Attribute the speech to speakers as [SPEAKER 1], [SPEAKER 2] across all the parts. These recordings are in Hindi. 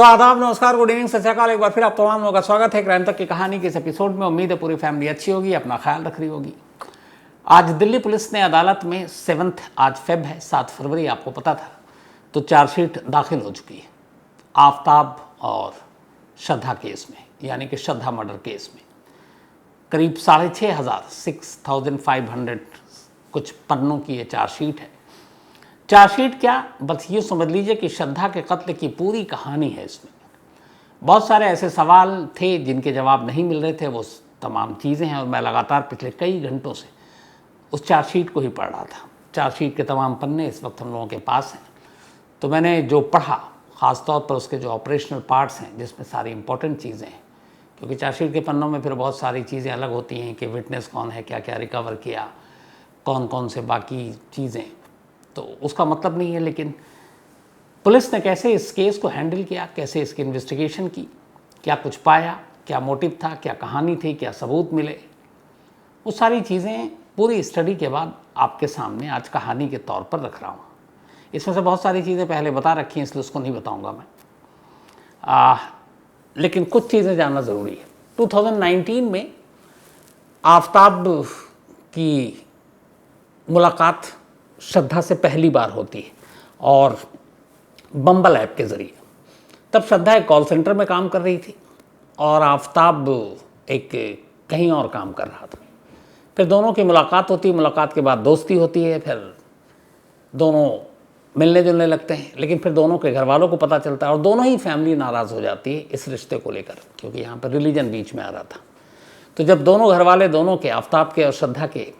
[SPEAKER 1] तो आदाब, नमस्कार, गुड इवनिंग, सत श्री अकाल। एक बार फिर आप तमाम लोगों का स्वागत है क्राइम तक की कहानी के इस एपिसोड में। उम्मीद है पूरी फैमिली अच्छी होगी, अपना ख्याल रख रही होगी। आज दिल्ली पुलिस ने अदालत में 7 आज फेब है, 7 फरवरी आपको पता था, तो चार्जशीट दाखिल हो चुकी है आफ्ताब और श्रद्धा केस में, यानी कि श्रद्धा मर्डर केस में। करीब 6,500 कुछ पन्नों की ये चार्जशीट है। चार्जशीट क्या, बस ये समझ लीजिए कि श्रद्धा के कत्ल की पूरी कहानी है इसमें। बहुत सारे ऐसे सवाल थे जिनके जवाब नहीं मिल रहे थे, वो तमाम चीज़ें हैं। और मैं लगातार पिछले कई घंटों से उस चार्जशीट को ही पढ़ रहा था। चार्जशीट के तमाम पन्ने इस वक्त हम लोगों के पास हैं। तो मैंने जो पढ़ा, ख़ासतौर पर उसके जो ऑपरेशनल पार्ट्स हैं जिसमें सारी इंपॉर्टेंट चीज़ें हैं, क्योंकि चार्जशीट के पन्नों में फिर बहुत सारी चीज़ें अलग होती हैं कि विटनेस कौन है, क्या क्या रिकवर किया, कौन कौन से बाकी चीज़ें, तो उसका मतलब नहीं है। लेकिन पुलिस ने कैसे इस केस को हैंडल किया, कैसे इसकी इन्वेस्टिगेशन की, क्या कुछ पाया, क्या मोटिव था, क्या कहानी थी, क्या सबूत मिले, वो सारी चीज़ें पूरी स्टडी के बाद आपके सामने आज कहानी के तौर पर रख रहा हूँ। इसमें से बहुत सारी चीज़ें पहले बता रखी हैं, इसलिए उसको नहीं बताऊँगा मैं। लेकिन कुछ चीज़ें जानना ज़रूरी है। 2019 में आफ्ताब की मुलाकात श्रद्धा से पहली बार होती है और बम्बल ऐप के ज़रिए। तब श्रद्धा एक कॉल सेंटर में काम कर रही थी और आफ्ताब एक कहीं और काम कर रहा था। फिर दोनों की मुलाकात होती है, मुलाकात के बाद दोस्ती होती है, फिर दोनों मिलने जुलने लगते हैं। लेकिन फिर दोनों के घर वालों को पता चलता है और दोनों ही फैमिली नाराज़ हो जाती है इस रिश्ते को लेकर, क्योंकि यहाँ पर रिलीजन बीच में आ रहा था। तो जब दोनों घर वाले दोनों के, आफ्ताब के और श्रद्धा के,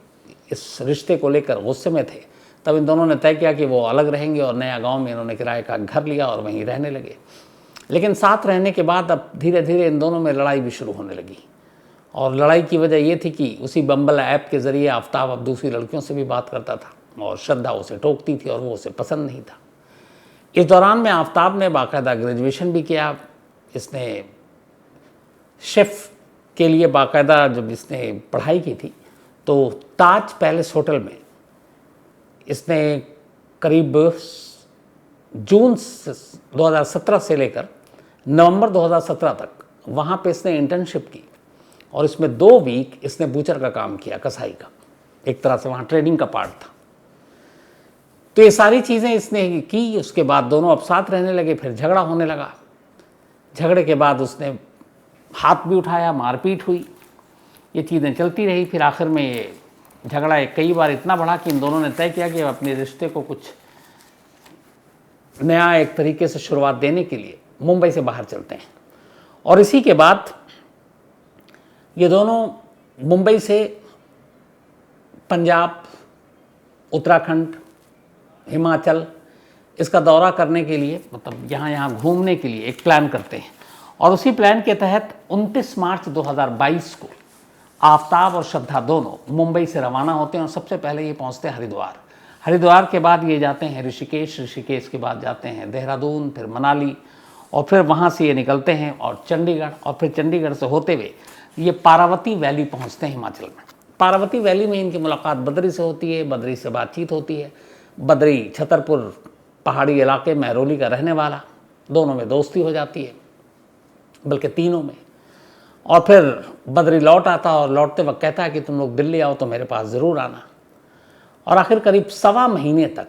[SPEAKER 1] इस रिश्ते को लेकर गुस्से में थे, तब इन दोनों ने तय किया कि वो अलग रहेंगे और नया गांव में इन्होंने किराए का घर लिया और वहीं रहने लगे। लेकिन साथ रहने के बाद अब धीरे धीरे इन दोनों में लड़ाई भी शुरू होने लगी। और लड़ाई की वजह ये थी कि उसी बम्बल ऐप के ज़रिए आफ्ताब अब दूसरी लड़कियों से भी बात करता था और श्रद्धा उसे टोकती थी और वो उसे पसंद नहीं था। इस दौरान में आफ्ताब ने बाकायदा ग्रेजुएशन भी किया। इसने शेफ़ के लिए बाकायदा जब इसने पढ़ाई की थी तो ताज पैलेस होटल में इसने करीब जून 2017 से लेकर नवंबर 2017 तक वहाँ पे इसने इंटर्नशिप की और इसमें 2 वीक इसने बूचर का काम किया, कसाई का, एक तरह से वहाँ ट्रेनिंग का पार्ट था। तो ये सारी चीज़ें इसने की। उसके बाद दोनों अब साथ रहने लगे, फिर झगड़ा होने लगा। झगड़े के बाद उसने हाथ भी उठाया, मारपीट हुई, ये चीज़ें चलती रही। फिर आखिर में ये झगड़ा कई बार इतना बढ़ा कि इन दोनों ने तय किया कि अपने रिश्ते को कुछ नया एक तरीके से शुरुआत देने के लिए मुंबई से बाहर चलते हैं। और इसी के बाद ये दोनों मुंबई से पंजाब, उत्तराखंड, हिमाचल इसका दौरा करने के लिए, मतलब यहाँ घूमने के लिए एक प्लान करते हैं। और उसी प्लान के तहत 29 मार्च 2022 को आफ्ताब और श्रद्धा दोनों मुंबई से रवाना होते हैं और सबसे पहले ये पहुंचते हैं हरिद्वार। हरिद्वार के बाद ये जाते हैं ऋषिकेश, ऋषिकेश के बाद जाते हैं देहरादून, फिर मनाली, और फिर वहाँ से ये निकलते हैं और चंडीगढ़, और फिर चंडीगढ़ से होते हुए ये पारावती वैली पहुँचते हैं हिमाचल में। पारावती वैली में इनकी मुलाकात बद्री से होती है, बद्री से बातचीत होती है। बद्री छतरपुर पहाड़ी इलाके में महरौली का रहने वाला, दोनों में दोस्ती हो जाती है, बल्कि तीनों में। और फिर बद्री लौट आता और लौटते वक्त कहता है कि तुम लोग दिल्ली आओ तो मेरे पास ज़रूर आना। और आखिर करीब 1.25 महीने तक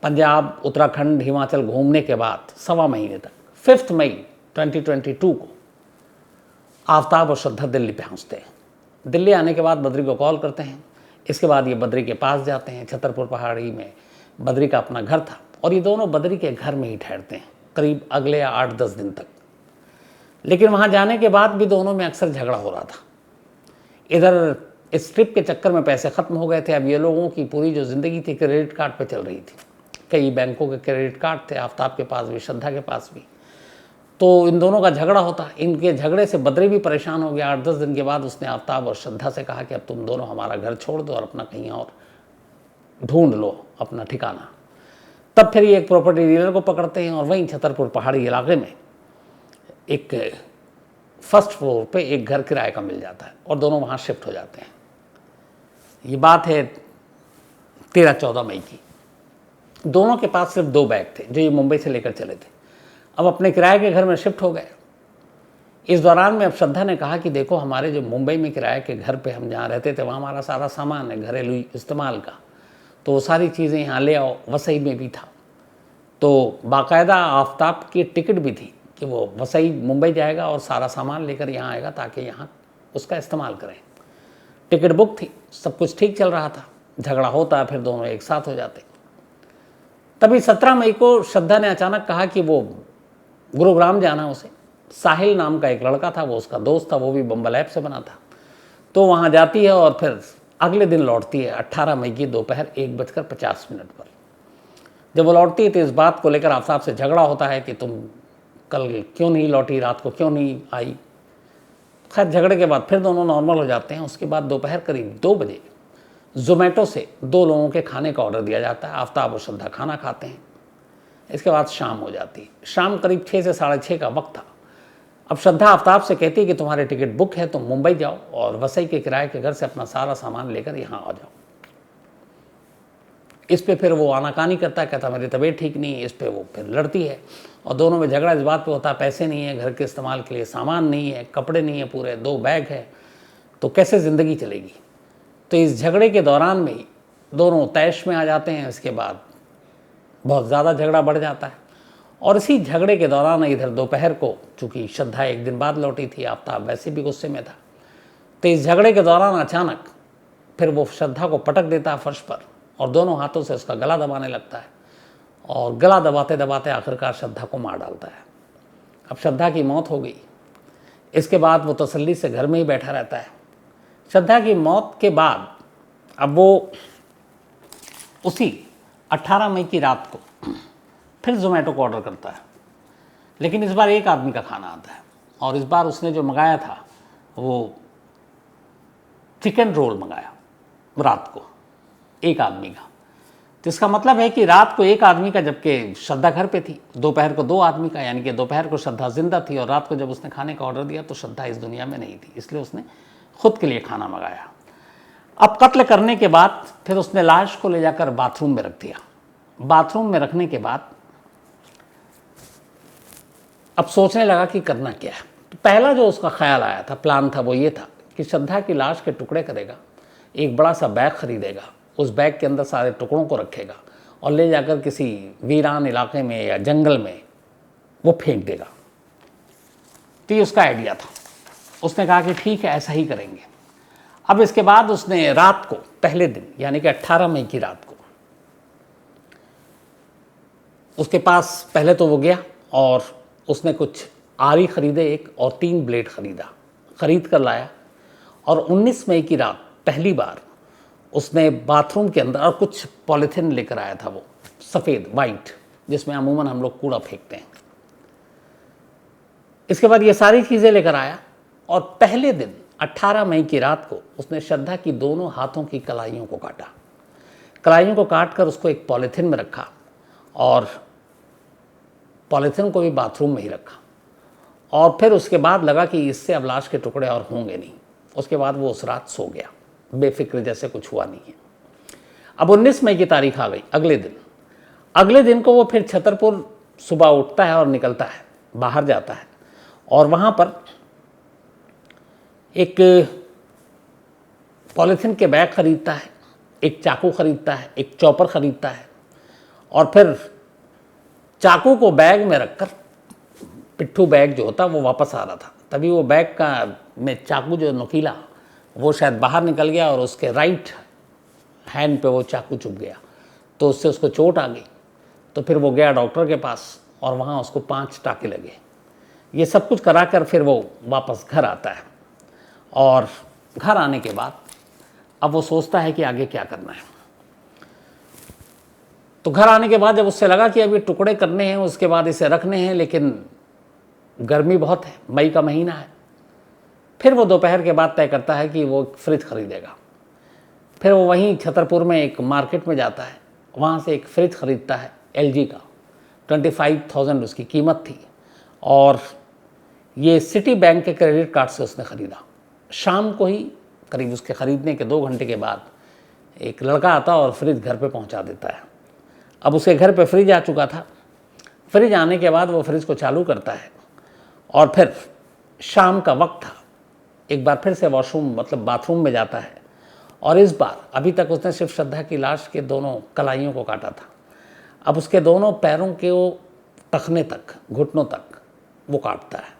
[SPEAKER 1] पंजाब, उत्तराखंड, हिमाचल घूमने के बाद 1.25 महीने तक 5 मई 2022 को आफ्ताब और श्रद्धा दिल्ली पहुँचते हैं। दिल्ली आने के बाद बद्री को कॉल करते हैं। इसके बाद ये बद्री के पास जाते हैं। छतरपुर पहाड़ी में बद्री का अपना घर था और ये दोनों बद्री के घर में ही ठहरते हैं करीब अगले 8-10 दिन तक। लेकिन वहाँ जाने के बाद भी दोनों में अक्सर झगड़ा हो रहा था। इधर इस ट्रिप के चक्कर में पैसे ख़त्म हो गए थे। अब ये लोगों की पूरी जो ज़िंदगी थी क्रेडिट कार्ड पे चल रही थी। कई बैंकों के क्रेडिट कार्ड थे, आफ्ताब के पास भी, श्रद्धा के पास भी। तो इन दोनों का झगड़ा होता। इनके झगड़े से बद्री भी परेशान हो गया। 8-10 दिन के बाद उसने आफ्ताब और श्रद्धा से कहा कि अब तुम दोनों हमारा घर छोड़ दो और अपना कहीं और ढूंढ लो अपना ठिकाना। तब फिर ये एक प्रॉपर्टी डीलर को पकड़ते हैं और वहीं छतरपुर पहाड़ी इलाके में एक फर्स्ट फ्लोर पे एक घर किराए का मिल जाता है और दोनों वहाँ शिफ्ट हो जाते हैं। ये बात है 13-14 मई की। दोनों के पास सिर्फ 2 बैग थे जो ये मुंबई से लेकर चले थे। अब अपने किराए के घर में शिफ्ट हो गए। इस दौरान में अब श्रद्धा ने कहा कि देखो, हमारे जो मुंबई में किराए के घर पे हम जहाँ रहते थे वहाँ हमारा सारा सामान है घरेलू इस्तेमाल का, तो वो सारी चीज़ें यहाँ ले आओ। वसई में भी था, तो बाकायदा आफ्ताब की टिकट भी थी कि वो वसई मुंबई जाएगा और सारा सामान लेकर यहाँ आएगा ताकि यहाँ उसका इस्तेमाल करें। टिकट बुक थी, सब कुछ ठीक चल रहा था। झगड़ा होता फिर दोनों एक साथ हो जाते। तभी 17 मई को श्रद्धा ने अचानक कहा कि वो गुरुग्राम जाना उसे। साहिल नाम का एक लड़का था, वो उसका दोस्त था, वो भी बम्बल ऐप से बना था। तो वहाँ जाती है और फिर अगले दिन लौटती है 18 मई की दोपहर 1:50 पर। जब वो लौटती है तो इस बात को लेकर आफ्ताब से झगड़ा होता है कि तुम कल क्यों नहीं लौटी, रात को क्यों नहीं आई। खैर झगड़े के बाद फिर दोनों नॉर्मल हो जाते हैं। उसके बाद दोपहर करीब 2 बजे ज़ोमैटो से 2 लोगों के खाने का ऑर्डर दिया जाता है। आफ्ताब और श्रद्धा खाना खाते हैं। इसके बाद शाम हो जाती है। शाम करीब 6 से 6:30 का वक्त था। अब श्रद्धा आफ्ताब से कहती है कि तुम्हारी टिकट बुक है, तुम मुंबई जाओ और वसई के किराए के घर से अपना सारा सामान लेकर यहाँ आ जाओ। इस पे फिर वो आनाकानी करता है, कहता मेरी तबीयत ठीक नहीं है। इस पे वो फिर लड़ती है और दोनों में झगड़ा इस बात पे होता है, पैसे नहीं है घर के इस्तेमाल के लिए, सामान नहीं है, कपड़े नहीं है, पूरे 2 बैग है, तो कैसे ज़िंदगी चलेगी। तो इस झगड़े के दौरान में ही दोनों तैश में आ जाते हैं। इसके बाद बहुत ज़्यादा झगड़ा बढ़ जाता है और इसी झगड़े के दौरान इधर दोपहर को, चूँकि श्रद्धा एक दिन बाद लौटी थी, आफ्ताब वैसे भी गुस्से में था, तो इस झगड़े के दौरान अचानक फिर वो श्रद्धा को पटक देता है फर्श पर और दोनों हाथों से उसका गला दबाने लगता है और गला दबाते दबाते आखिरकार श्रद्धा को मार डालता है। अब श्रद्धा की मौत हो गई। इसके बाद वो तसल्ली से घर में ही बैठा रहता है। श्रद्धा की मौत के बाद अब वो उसी 18 मई की रात को फिर ज़ोमैटो को ऑर्डर करता है, लेकिन इस बार एक आदमी का खाना आता है और इस बार उसने जो मंगाया था वो चिकन रोल मंगाया रात को, एक आदमी का। तो इसका मतलब है कि रात को एक आदमी का, जबकि श्रद्धा घर पे थी, दोपहर को 2 आदमी का, यानी कि दोपहर को श्रद्धा जिंदा थी और रात को जब उसने खाने का ऑर्डर दिया तो श्रद्धा इस दुनिया में नहीं थी, इसलिए उसने खुद के लिए खाना मंगाया। अब कत्ल करने के बाद फिर उसने लाश को ले जाकर बाथरूम में रख दिया। बाथरूम में रखने के बाद अब सोचने लगा कि करना क्या है। तो पहला जो उसका ख्याल आया था, प्लान था, वो ये था कि श्रद्धा की लाश के टुकड़े करेगा, एक बड़ा सा बैग खरीदेगा, उस बैग के अंदर सारे टुकड़ों को रखेगा और ले जाकर किसी वीरान इलाके में या जंगल में वो फेंक देगा। तो ये उसका आइडिया था। उसने कहा कि ठीक है, ऐसा ही करेंगे। अब इसके बाद उसने रात को, पहले दिन यानी कि 18 मई की रात को, उसके पास पहले तो वो गया और उसने कुछ आरी खरीदे एक और 3 ब्लेड खरीद कर लाया और 19 मई की रात पहली बार उसने बाथरूम के अंदर और कुछ पॉलीथिन लेकर आया था, वो सफ़ेद वाइट, जिसमें अमूमन हम लोग कूड़ा फेंकते हैं। इसके बाद ये सारी चीज़ें लेकर आया और पहले दिन 18 मई की रात को उसने श्रद्धा की दोनों हाथों की कलाइयों को काटा। कलाइयों को काट कर उसको एक पॉलीथिन में रखा और पॉलीथिन को भी बाथरूम में ही रखा और फिर उसके बाद लगा कि इससे अब लाश के टुकड़े और होंगे नहीं। उसके बाद वो उस रात सो गया, बेफिक्र, जैसे कुछ हुआ नहीं है। अब 19 मई की तारीख आ गई। अगले दिन को वो फिर छतरपुर सुबह उठता है और निकलता है, बाहर जाता है और वहाँ पर एक पॉलीथिन के बैग खरीदता है, एक चाकू खरीदता है, एक चॉपर खरीदता है और फिर चाकू को बैग में रखकर, पिट्ठू बैग जो होता वो वापस आ रहा था, तभी वो बैग का में चाकू जो नुकीला वो शायद बाहर निकल गया और उसके राइट हैंड पे वो चाकू चुभ गया, तो उससे उसको चोट आ गई। तो फिर वो गया डॉक्टर के पास और वहाँ उसको 5 टाँके लगे। ये सब कुछ करा कर फिर वो वापस घर आता है और घर आने के बाद अब वो सोचता है कि आगे क्या करना है। तो घर आने के बाद जब उससे लगा कि अभी टुकड़े करने हैं, उसके बाद इसे रखने हैं, लेकिन गर्मी बहुत है, मई का महीना है, फिर वो दोपहर के बाद तय करता है कि वो फ्रिज खरीदेगा। फिर वो वहीं छतरपुर में एक मार्केट में जाता है, वहाँ से एक फ्रिज खरीदता है LG का, 25,000 उसकी कीमत थी और ये सिटी बैंक के क्रेडिट कार्ड से उसने ख़रीदा। शाम को ही करीब उसके ख़रीदने के 2 घंटे के बाद एक लड़का आता और फ्रिज घर पे पहुंचा देता है। अब उसके घर पे फ्रिज आ चुका था, फ्रिज आने के बाद वो फ्रिज को चालू करता है और फिर शाम का वक्त था, एक बार फिर से वॉशरूम मतलब बाथरूम में जाता है और इस बार अभी तक उसने सिर्फ श्रद्धा की लाश के दोनों कलाइयों को काटा था, अब उसके दोनों पैरों के वो टखने तक, घुटनों तक वो काटता है,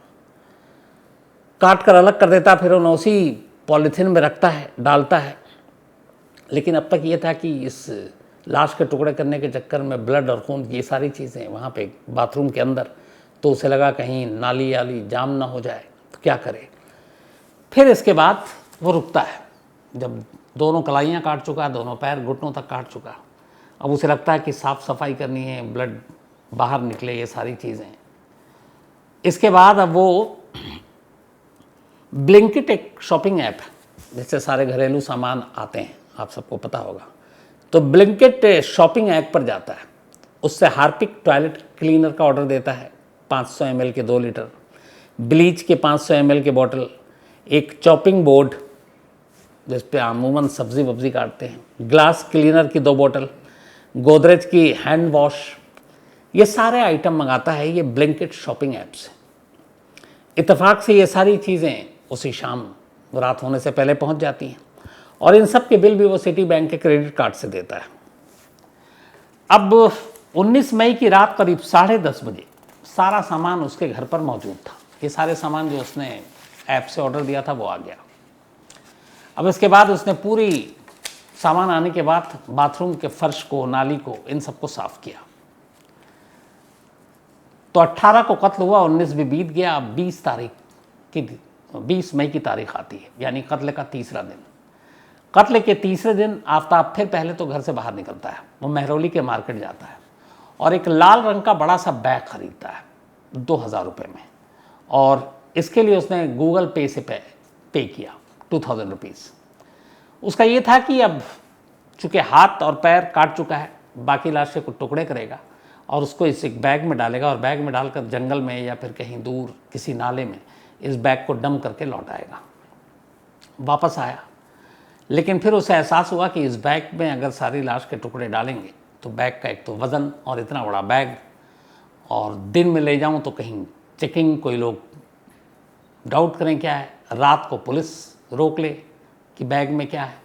[SPEAKER 1] काट कर अलग कर देता, फिर उन्हें उसी पॉलीथीन में रखता है, डालता है। लेकिन अब तक ये था कि इस लाश के टुकड़े करने के चक्कर में ब्लड और खून की ये सारी चीज़ें वहाँ पे बाथरूम के अंदर, तो उसे लगा कहीं नाली आली जाम ना हो जाए, तो क्या करे। फिर इसके बाद वो रुकता है, जब दोनों कलाइयाँ काट चुका, दोनों पैर घुटनों तक काट चुका, अब उसे लगता है कि साफ़ सफाई करनी है, ब्लड बाहर निकले, ये सारी चीज़ें। इसके बाद अब वो ब्लिंकिट एक शॉपिंग ऐप है जिससे सारे घरेलू सामान आते हैं, आप सबको पता होगा, तो ब्लिंकिट शॉपिंग ऐप पर जाता है, उससे हार्पिक टॉयलेट क्लीनर का ऑर्डर देता है, 500 ml के 2 लीटर, ब्लीच के 500 ml के बॉटल, एक चॉपिंग बोर्ड जिस पे अमूमन सब्जी वब्जी काटते हैं, ग्लास क्लीनर की 2 बोतल, गोदरेज की हैंड वॉश, ये सारे आइटम मंगाता है ये ब्लिंकिट शॉपिंग ऐप से। इत्तेफाक से ये सारी चीज़ें उसी शाम रात होने से पहले पहुंच जाती हैं और इन सब के बिल भी वो सिटी बैंक के क्रेडिट कार्ड से देता है। अब 19 मई की रात करीब 10:30 बजे सारा सामान उसके घर पर मौजूद था, ये सारे सामान जो उसने ऐप से ऑर्डर दिया था वो आ गया। अब इसके बाद उसने पूरी सामान आने के बाद बाथरूम के फर्श को, नाली को, इन सबको साफ किया। तो 18 को कत्ल हुआ, 19 भी बीत गया, अब 20 मई की तारीख आती है, यानी कत्ल का तीसरा दिन। कत्ल के तीसरे दिन आफ्ताब फिर पहले तो घर से बाहर निकलता है, वो मेहरौली के मार्केट जाता है और एक लाल रंग का बड़ा सा बैग खरीदता है 2000 रुपये में, और इसके लिए उसने गूगल पे से पे किया 2000 रुपीज़। उसका ये था कि अब चूँकि हाथ और पैर काट चुका है, बाकी लाश के कुछ टुकड़े करेगा और उसको इस एक बैग में डालेगा और बैग में डालकर जंगल में या फिर कहीं दूर किसी नाले में इस बैग को डंप करके लौट आएगा। वापस आया, लेकिन फिर उसे एहसास हुआ कि इस बैग में अगर सारी लाश के टुकड़े डालेंगे तो बैग का एक तो वज़न और इतना बड़ा बैग, और दिन में ले जाऊं तो कहीं चेकिंग, कोई लोग डाउट करें क्या है, रात को पुलिस रोक ले कि बैग में क्या है।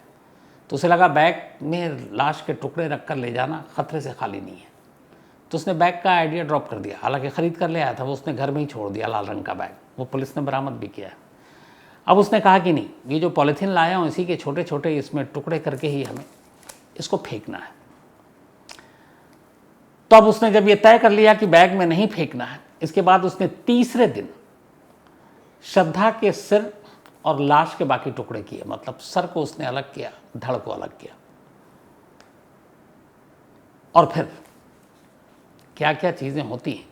[SPEAKER 1] तो उसे लगा बैग में लाश के टुकड़े रख कर ले जाना ख़तरे से खाली नहीं है, तो उसने बैग का आइडिया ड्रॉप कर दिया। हालांकि ख़रीद कर ले आया था, वो उसने घर में ही छोड़ दिया लाल रंग का बैग, वो पुलिस ने बरामद भी किया है। अब उसने कहा कि नहीं, ये जो पॉलीथीन लाया हूँ इसी के छोटे छोटे इसमें टुकड़े करके ही हमें इसको फेंकना है। तो अब उसने जब ये तय कर लिया कि बैग में नहीं फेंकना है, इसके बाद उसने तीसरे दिन श्रद्धा के सिर और लाश के बाकी टुकड़े किए, मतलब सर को उसने अलग किया, धड़ को अलग किया, और फिर क्या क्या चीज़ें होती हैं।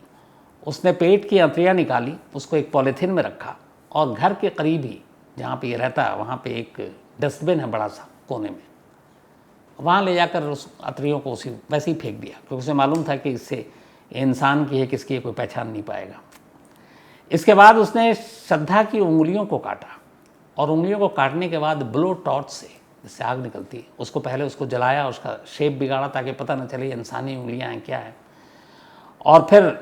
[SPEAKER 1] उसने पेट की अंतड़ियाँ निकाली, उसको एक पॉलीथीन में रखा और घर के करीब ही जहाँ पे ये रहता है वहाँ पे एक डस्टबिन है बड़ा सा कोने में, वहाँ ले जाकर उस अंतड़ियों को उसी वैसे ही फेंक दिया, क्योंकि उसे मालूम था कि इससे इंसान की है, किसकी है कोई पहचान नहीं पाएगा। इसके बाद उसने श्रद्धा की उंगलियों को काटा और उंगलियों को काटने के बाद ब्लो टॉर्च से, जिससे आग निकलती है, उसको पहले उसको जलाया, उसका शेप बिगाड़ा ताकि पता न चले इंसानी उंगलियाँ हैं क्या है, और फिर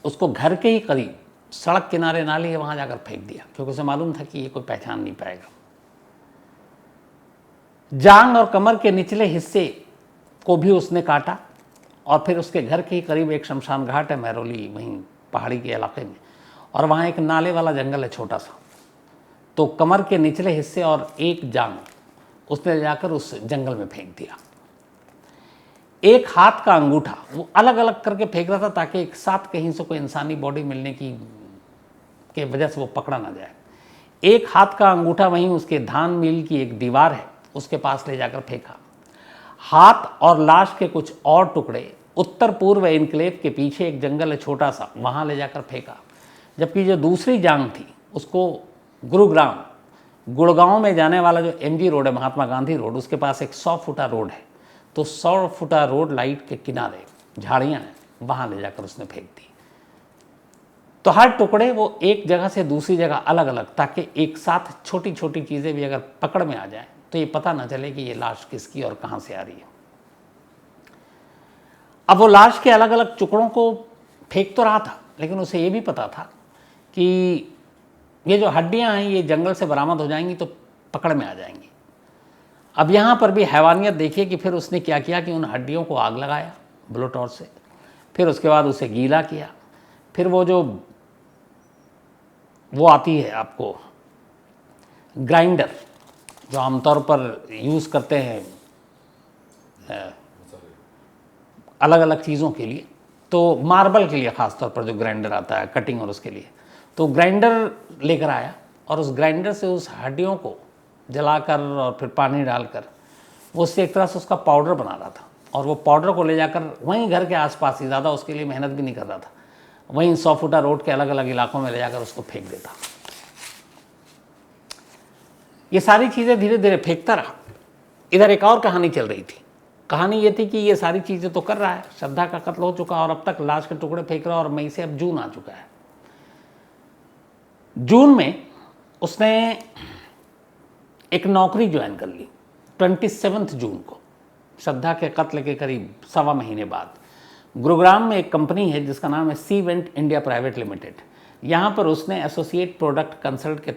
[SPEAKER 1] उसको घर के ही करीब सड़क किनारे नाली है वहाँ जाकर फेंक दिया, क्योंकि उसे मालूम था कि ये कोई पहचान नहीं पाएगा। जांग और कमर के निचले हिस्से को भी उसने काटा और फिर उसके घर के ही करीब एक शमशान घाट है मेहरौली, वहीं पहाड़ी के इलाके में, और वहाँ एक नाले वाला जंगल है छोटा सा, तो कमर के निचले हिस्से और एक जांग उसने जाकर उस जंगल में फेंक दिया। एक हाथ का अंगूठा वो अलग अलग करके फेंक रहा था ताकि एक साथ कहीं से कोई इंसानी बॉडी मिलने की के वजह से वो पकड़ा ना जाए। एक हाथ का अंगूठा वहीं उसके धान मिल की एक दीवार है उसके पास ले जाकर फेंका। हाथ और लाश के कुछ और टुकड़े उत्तर पूर्व एनक्लेव के पीछे एक जंगल है छोटा सा, वहाँ ले जाकर फेंका। जबकि जो दूसरी जांग थी उसको गुड़गांव में जाने वाला जो MG रोड है, महात्मा गांधी रोड, उसके पास एक 100 फुटा रोड है, तो 100 फुटा रोड लाइट के किनारे झाड़ियाँ हैं, वहाँ ले जाकर उसने फेंक दी। तो हर टुकड़े वो एक जगह से दूसरी जगह अलग अलग, ताकि एक साथ छोटी छोटी चीज़ें भी अगर पकड़ में आ जाए तो ये पता ना चले कि ये लाश किसकी और कहाँ से आ रही है। अब वो लाश के अलग अलग टुकड़ों को फेंक तो रहा था, लेकिन उसे ये भी पता था कि ये जो हड्डियां हैं ये जंगल से बरामद हो जाएंगी तो पकड़ में आ जाएंगी। अब यहाँ पर भी हैवानियत देखिए कि फिर उसने क्या किया कि उन हड्डियों को आग लगाया ब्लो टॉर्च से, फिर उसके बाद उसे गीला किया, फिर वो आती है आपको ग्राइंडर जो आमतौर पर यूज़ करते हैं अलग अलग चीज़ों के लिए, तो मार्बल के लिए ख़ास तौर पर जो ग्राइंडर आता है कटिंग और उसके लिए, तो ग्राइंडर लेकर आया और उस ग्राइंडर से उस हड्डियों को जलाकर और फिर पानी डालकर वो उससे एक तरह से उसका पाउडर बना रहा था। और वो पाउडर को ले जाकर वहीं घर के आसपास ही, ज़्यादा उसके लिए मेहनत भी नहीं कर रहा था, वहीं 100 फुटा रोड के अलग अलग इलाकों में ले जाकर उसको फेंक देता। ये सारी चीज़ें धीरे धीरे फेंकता रहा। इधर एक और कहानी चल रही थी। कहानी ये थी कि ये सारी चीज़ें तो कर रहा है, श्रद्धा का कत्ल हो चुका और अब तक लाश के टुकड़े फेंक रहा है, और मई से अब जून आ चुका है। जून में उसने एक नौकरी ज्वाइन कर ली 27 जून को, श्रद्धा के कत्ल के करीब 1.25 महीने बाद। गुरुग्राम में एक कंपनी है जिसका नाम है she went India private limited. यहाँ पर उसने एसोसिएट प्रोडक्ट कंसल्टेंट के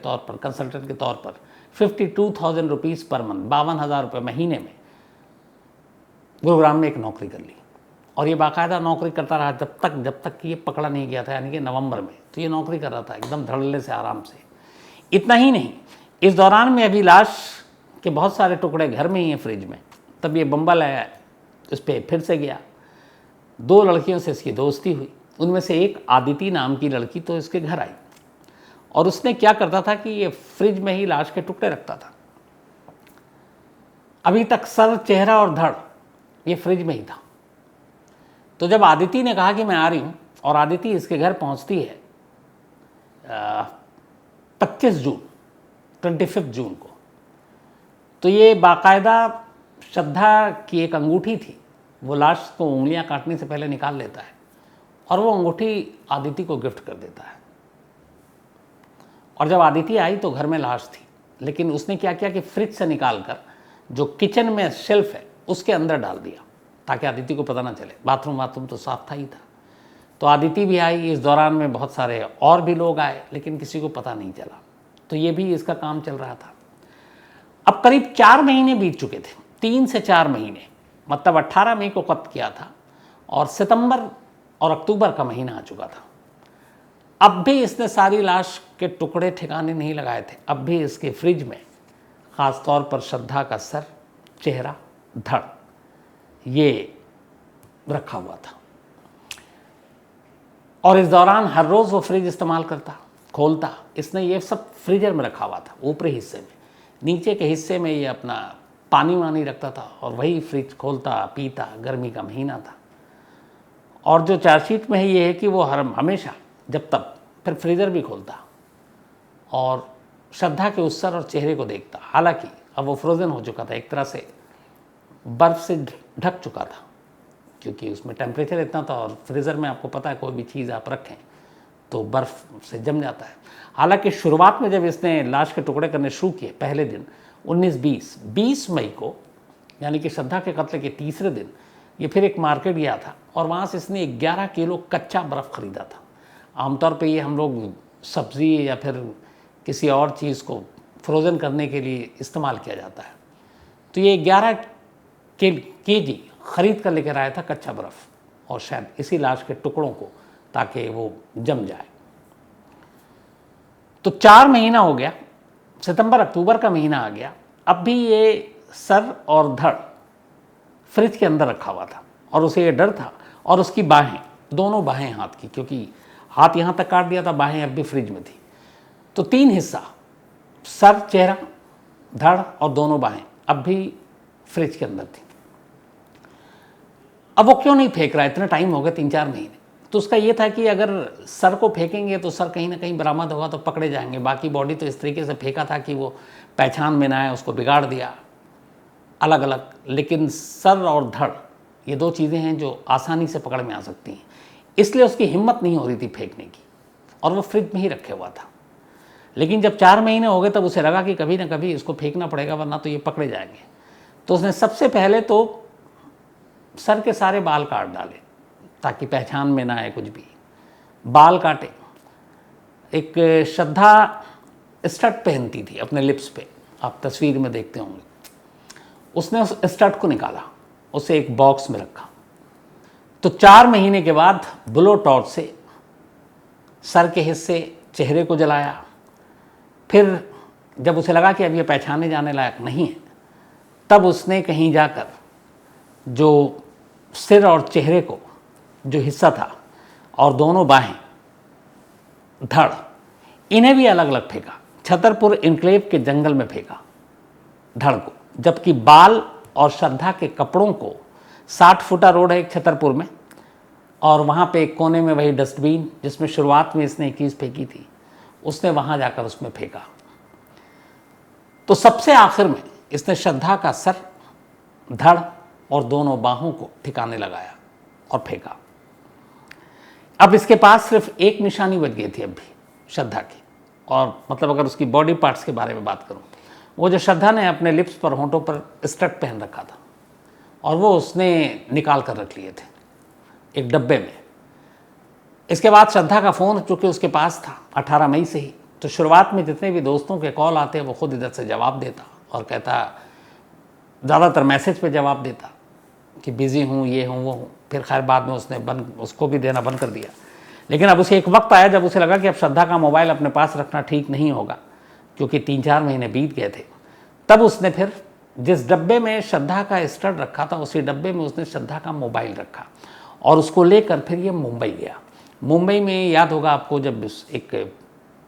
[SPEAKER 1] तौर पर 52,000 रुपीज़ पर मंथ, 52,000 रुपये महीने में गुरुग्राम में एक नौकरी कर ली। और ये बाकायदा नौकरी करता रहा जब तक कि ये पकड़ा नहीं गया था, यानी कि नवंबर में। तो ये नौकरी कर रहा था एकदम धड़ल्ले से, आराम से। इतना ही नहीं, इस दौरान में अभी लाश के बहुत सारे टुकड़े घर में ही हैं फ्रिज में, तब ये बम्बल आया, इस पर फिर से गया। 2 लड़कियों से इसकी दोस्ती हुई, उनमें से एक आदिति नाम की लड़की तो इसके घर आई, और उसने क्या करता था कि ये फ्रिज में ही लाश के टुकड़े रखता था। अभी तक सर, चेहरा और धड़ ये फ्रिज में ही था। तो जब आदिति ने कहा कि मैं आ रही हूँ, और आदिति इसके घर पहुँचती है 25 जून 25 जून को, तो ये बाकायदा श्रद्धा की एक अंगूठी थी, वो लाश को उंगलियां काटने से पहले निकाल लेता है और वो अंगूठी आदिति को गिफ्ट कर देता है। और जब आदिति आई तो घर में लाश थी, लेकिन उसने क्या किया कि फ्रिज से निकाल कर जो किचन में शेल्फ है उसके अंदर डाल दिया ताकि आदिति को पता ना चले। बाथरूम तो साफ था ही था। तो आदिति भी आई, इस दौरान में बहुत सारे और भी लोग आए, लेकिन किसी को पता नहीं चला। तो ये भी इसका काम चल रहा था। अब करीब 4 महीने बीत चुके थे, 3 से 4 महीने, मतलब 18 मई को कत्ल किया था और सितंबर और अक्टूबर का महीना आ चुका था। अब भी इसने सारी लाश के टुकड़े ठिकाने नहीं लगाए थे। अब भी इसके फ्रिज में ख़ास तौर पर श्रद्धा का सर, चेहरा, धड़ ये रखा हुआ था। और इस दौरान हर रोज़ वो फ्रिज इस्तेमाल करता, खोलता। इसने ये सब फ्रीजर में रखा हुआ था ऊपरी हिस्से में। नीचे के हिस्से में ये अपना पानी वानी रखता था और वही फ्रिज खोलता पीता। गर्मी का महीना था। और जो चार्जशीट में है ये है कि वो हमेशा जब तक फिर फ्रीज़र भी खोलता और श्रद्धा के उस सर और चेहरे को देखता। हालांकि अब वो फ्रोज़न हो चुका था, एक तरह से बर्फ़ से ढक चुका था, क्योंकि उसमें टेम्परेचर इतना था और फ्रीज़र में आपको पता है कोई भी चीज़ आप रखें तो बर्फ़ से जम जाता है। हालांकि शुरुआत में जब इसने लाश के टुकड़े करने शुरू किए, पहले दिन 20 मई को, यानी कि श्रद्धा के कत्ल के तीसरे दिन, ये फिर एक मार्केट गया था और वहाँ से इसने 11 किलो कच्चा बर्फ़ ख़रीदा था। आमतौर पे ये हम लोग सब्ज़ी या फिर किसी और चीज़ को फ्रोज़न करने के लिए इस्तेमाल किया जाता है। तो ये 11 केजी ख़रीद कर लेकर आया था कच्चा बर्फ़, और शायद इसी लाश के टुकड़ों को, ताकि वो जम जाए। तो 4 महीना हो गया, सितंबर अक्टूबर का महीना आ गया। अब भी ये सर और धड़ फ्रिज के अंदर रखा हुआ था और उसे ये डर था। और उसकी बाहें, दोनों बाहें हाथ की, क्योंकि हाथ यहाँ तक काट दिया था, बाहें अब भी फ्रिज में थी। तो 3 हिस्सा, सर, चेहरा, धड़ और दोनों बाहें अब भी फ्रिज के अंदर थी। अब वो क्यों नहीं फेंक रहा है? इतना टाइम हो गया, 3-4 महीने। तो उसका ये था कि अगर सर को फेंकेंगे तो सर कहीं ना कहीं बरामद होगा तो पकड़े जाएंगे। बाकी बॉडी तो इस तरीके से फेंका था कि वो पहचान में ना आए, उसको बिगाड़ दिया अलग अलग। लेकिन सर और धड़ ये 2 चीज़ें हैं जो आसानी से पकड़ में आ सकती हैं, इसलिए उसकी हिम्मत नहीं हो रही थी फेंकने की, और वो फ्रिज में ही रखे हुआ था। लेकिन जब 4 महीने हो गए तब उसे लगा कि कभी ना कभी इसको फेंकना पड़ेगा, वरना तो ये पकड़े जाएंगे। तो उसने सबसे पहले तो सर के सारे बाल काट डाले ताकि पहचान में ना आए कुछ भी। बाल काटे। एक श्रद्धा स्टड पहनती थी अपने लिप्स पे, आप तस्वीर में देखते होंगे। उसने उस स्टड को निकाला, उसे एक बॉक्स में रखा। तो 4 महीने के बाद ब्लो टॉर्च से सर के हिस्से, चेहरे को जलाया। फिर जब उसे लगा कि अब ये पहचाने जाने लायक नहीं है, तब उसने कहीं जाकर जो सिर और चेहरे को जो हिस्सा था और दोनों बाहें, धड़, इन्हें भी अलग अलग फेंका। छतरपुर इनक्लेव के जंगल में फेंका धड़ को, जबकि बाल और श्रद्धा के कपड़ों को 60 फुटा रोड है एक छतरपुर में, और वहाँ पे एक कोने में वही डस्टबिन जिसमें शुरुआत में इसने एक चीज़ फेंकी थी, उसने वहाँ जाकर उसमें फेंका। तो सबसे आखिर में इसने श्रद्धा का सर, धड़ और दोनों बाहों को ठिकाने लगाया और फेंका। अब इसके पास सिर्फ एक निशानी बच गई थी अब भी श्रद्धा की, और मतलब अगर उसकी बॉडी पार्ट्स के बारे में बात करूं, वो जो श्रद्धा ने अपने लिप्स पर, होंठों पर स्टड पहन रखा था, और वो उसने निकाल कर रख लिए थे एक डब्बे में। इसके बाद श्रद्धा का फ़ोन चूँकि उसके पास था 18 मई से ही, तो शुरुआत में जितने भी दोस्तों के कॉल आते वो खुद इधर से जवाब देता और कहता, ज़्यादातर मैसेज पे जवाब देता कि बिज़ी हूँ, ये हूँ, वो हूँ। फिर खैर बाद में उसने उसको भी देना बंद कर दिया। लेकिन अब उसे एक वक्त आया जब उसे लगा कि अब श्रद्धा का मोबाइल अपने पास रखना ठीक नहीं होगा, क्योंकि 3-4 महीने बीत गए थे। तब उसने फिर जिस डब्बे में श्रद्धा का स्टड रखा था, उसी डब्बे में उसने श्रद्धा का मोबाइल रखा और उसको लेकर फिर ये मुंबई गया। मुंबई में याद होगा आपको, जब एक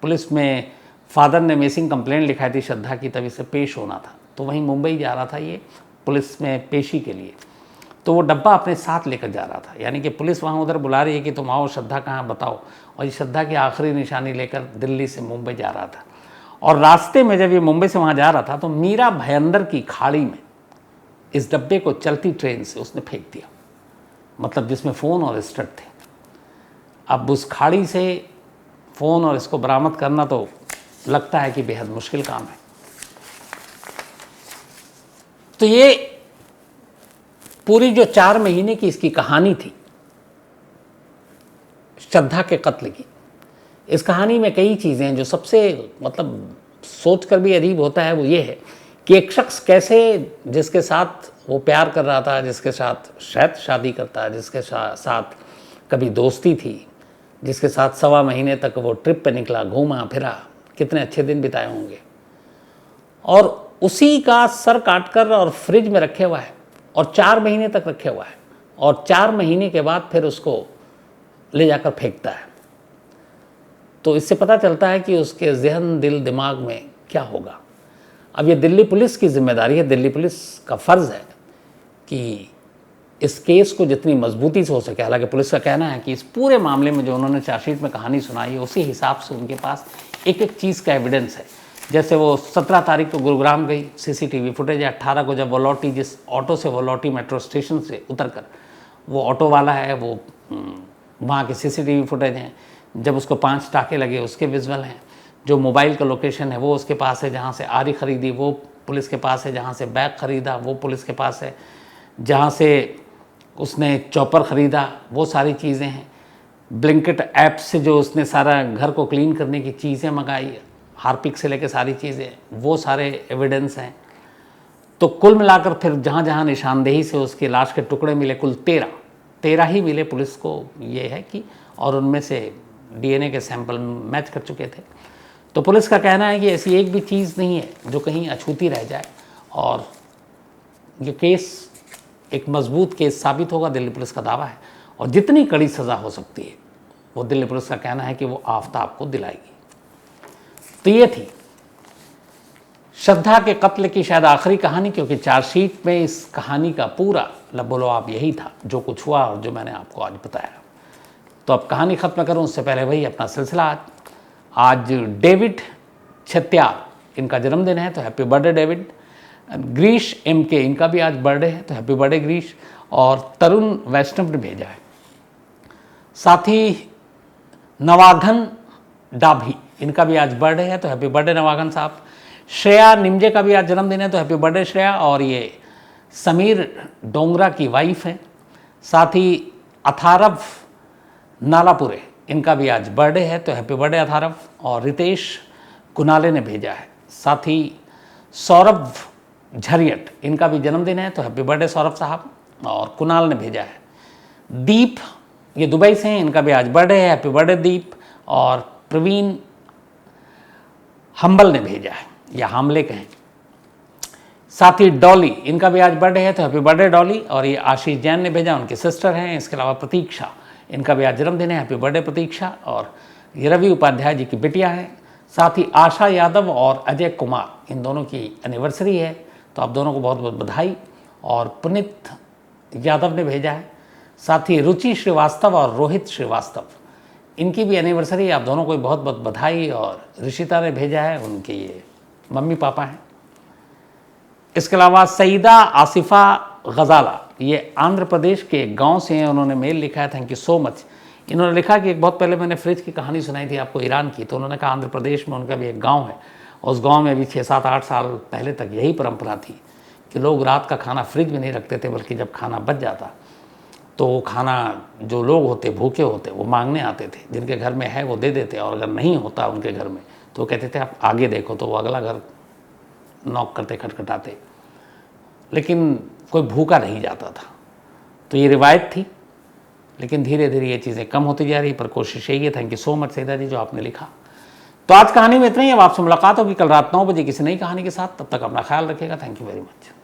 [SPEAKER 1] पुलिस में फादर ने मिसिंग कंप्लेंट लिखाई थी श्रद्धा की, तब इसे पेश होना था, तो वहीं मुंबई जा रहा था ये पुलिस में पेशी के लिए। तो वो डब्बा अपने साथ लेकर जा रहा था, यानी कि पुलिस वहाँ उधर बुला रही है कि तुम आओ, श्रद्धा कहाँ बताओ, और ये श्रद्धा की आखिरी निशानी लेकर दिल्ली से मुंबई जा रहा था। और रास्ते में जब ये मुंबई से वहाँ जा रहा था, तो मीरा भयंदर की खाड़ी में इस डब्बे को चलती ट्रेन से उसने फेंक दिया, मतलब जिसमें फ़ोन और स्टड थे। अब उस खाड़ी से फ़ोन और इसको बरामद करना तो लगता है कि बेहद मुश्किल काम है। तो ये पूरी जो 4 महीने की इसकी कहानी थी श्रद्धा के कत्ल की, इस कहानी में कई चीज़ें हैं जो सबसे मतलब सोच कर भी अजीब होता है। वो ये है कि एक शख्स कैसे, जिसके साथ वो प्यार कर रहा था, जिसके साथ शायद शादी करता, जिसके साथ कभी दोस्ती थी, जिसके साथ 1.25 महीने तक वो ट्रिप पे निकला, घूमा फिरा, कितने अच्छे दिन बिताए होंगे, और उसी का सर काटकर और फ्रिज में रखे हुआ है और 4 महीने तक रखे हुआ है, और 4 महीने के बाद फिर उसको ले जाकर फेंकता है। तो इससे पता चलता है कि उसके जहन, दिल, दिमाग में क्या होगा। अब ये दिल्ली पुलिस की जिम्मेदारी है, दिल्ली पुलिस का फ़र्ज़ है कि इस केस को जितनी मजबूती से हो सके, हालांकि पुलिस का कहना है कि इस पूरे मामले में जो उन्होंने चार्जशीट में कहानी सुनाई है, उसी हिसाब से उनके पास एक एक चीज़ का एविडेंस है। जैसे वो 17 तारीख को गुरुग्राम गई, सीसीटीवी फुटेज है। 18 को जब वो लौटी, जिस ऑटो से वो लौटी मेट्रो स्टेशन से उतरकर, वो ऑटो वाला है, वो वहाँ के सीसीटीवी फुटेज हैं। जब उसको 5 टाके लगे उसके विजुअल हैं। जो मोबाइल का लोकेशन है वो उसके पास है, जहाँ से आरी ख़रीदी वो पुलिस के पास है, जहाँ से बैग ख़रीदा वो पुलिस के पास है, जहाँ से उसने चॉपर ख़रीदा वो सारी चीज़ें हैं। ब्लिंकिट ऐप से जो उसने सारा घर को क्लीन करने की चीज़ें मंगाई, हार्पिक से लेकर सारी चीज़ें, वो सारे एविडेंस हैं। तो कुल मिलाकर फिर जहाँ जहाँ निशानदेही से उसकी लाश के टुकड़े मिले, कुल 13 ही मिले पुलिस को, ये है कि, और उनमें से डीएनए के सैंपल मैच कर चुके थे। तो पुलिस का कहना है कि ऐसी एक भी चीज़ नहीं है जो कहीं अछूती रह जाए, और ये केस एक मजबूत केस साबित होगा, दिल्ली पुलिस का दावा है। और जितनी कड़ी सज़ा हो सकती है वो दिल्ली पुलिस का कहना है कि वो आफ्ताब को दिलाएगी। तो ये थी श्रद्धा के कत्ल की शायद आखिरी कहानी, क्योंकि चार्जशीट में इस कहानी का पूरा लबोलबाब यही था जो कुछ हुआ और जो मैंने आपको आज बताया। तो अब कहानी ख़त्म करूं उससे पहले वही अपना सिलसिला। आज डेविड छत्यार, इनका जन्मदिन है, तो happy birthday David. Girish MK, इनका भी आज बर्थडे है, तो हैप्पी बर्थडे ग्रीश। और तरुण वैष्णव ने भेजा है। साथ ही नवाघन डाभी, इनका भी आज बर्थडे है, तो हैप्पी बर्थडे नवाघन साहब। श्रेया निमजे का भी आज जन्मदिन है, तो हैप्पी बर्थडे श्रेया। और ये समीर डोंगरा की वाइफ है। साथ ही अथारव नालापुरे, इनका भी आज बर्थडे है, तो हैप्पी बर्थडे अथारव। और रितेश कुनाले ने भेजा है। साथ ही सौरभ झरियट, इनका भी जन्मदिन है, तो हैप्पी बर्थडे सौरभ साहब। और कुणाल ने भेजा है। दीप, ये दुबई से हैं, इनका भी आज बर्थडे है, हैप्पी बर्थडे दीप। और प्रवीण हम्बल ने भेजा है, या हामले कहें। साथ ही डॉली, इनका भी आज बर्थडे है, तो हैप्पी बर्थडे डॉली। और ये आशीष जैन ने भेजा, उनके सिस्टर हैं। इसके अलावा प्रतीक्षा, इनका भी आज जन्मदिन है, हैप्पी बर्थडे प्रतीक्षा। और ये रवि उपाध्याय जी की बिटिया हैं। साथ ही आशा यादव और अजय कुमार, इन दोनों की एनिवर्सरी है, तो आप दोनों को बहुत बहुत बधाई। और पुनीत यादव ने भेजा है। साथ ही रुचि श्रीवास्तव और रोहित श्रीवास्तव, इनकी भी एनिवर्सरी है, आप दोनों को बहुत बहुत बधाई। और ऋषिता ने भेजा है, उनके ये मम्मी पापा हैं। इसके अलावा सईदा आसिफा गजाला, ये आंध्र प्रदेश के एक गाँव से हैं, उन्होंने मेल लिखा है, थैंक यू सो मच। इन्होंने लिखा कि एक बहुत पहले मैंने फ्रिज की कहानी सुनाई थी आपको ईरान की, तो उन्होंने कहा आंध्र प्रदेश में उनका भी एक गांव है, उस गांव में भी 6-7-8 साल पहले तक यही परंपरा थी कि लोग रात का खाना फ्रिज में नहीं रखते थे, बल्कि जब खाना बच जाता तो वो खाना जो लोग होते भूखे होते वो मांगने आते थे, जिनके घर में है वो दे देते, और अगर नहीं होता उनके घर में तो वो कहते थे आप आगे देखो, तो वो अगला घर नॉक करते खटखटाते, लेकिन कोई भूखा नहीं जाता था। तो ये रिवायत थी, लेकिन धीरे धीरे ये चीज़ें कम होती जा रही, पर कोशिश यही है। Thank you so much Saeeda ji जो आपने लिखा। तो आज कहानी में इतना ही। अब आपसे मुलाकात होगी कल रात 9 बजे किसी नई कहानी के साथ। तब तक अपना ख्याल रखिएगा। Thank you very much.